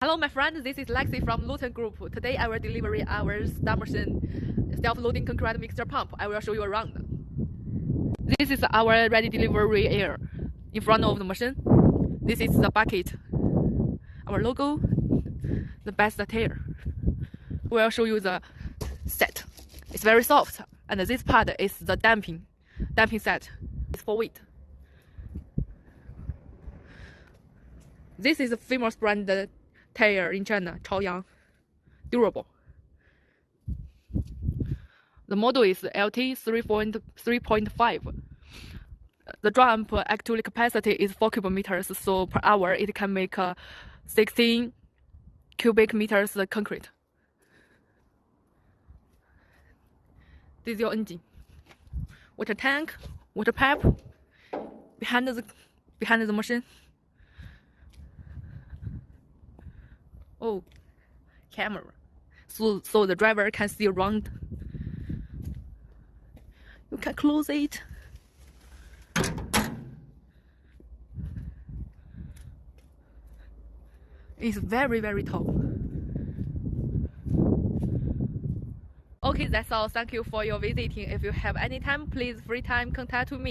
Hello my friend, this is Lexie from Lutongroup. Today I will deliver our star machine self-loading concrete mixture pump. I will show you around. This is our ready delivery area in front of the machine. This is the bucket, our logo, the best tier. We will show you the set. It's very soft, and this part is the damping set. It's for weight. This is a famous brand tire in China, Chaoyang, durable. The model is LT-3.5. The drum actual capacity is 4 cubic meters, so per hour it can make 16 cubic meters concrete. This is your engine. Water tank, water pipe behind the machine. Oh, camera, so the driver can see around. You can close it. It's very tall. Okay, that's all. Thank you for your visiting. If you have any time, please free time contact me.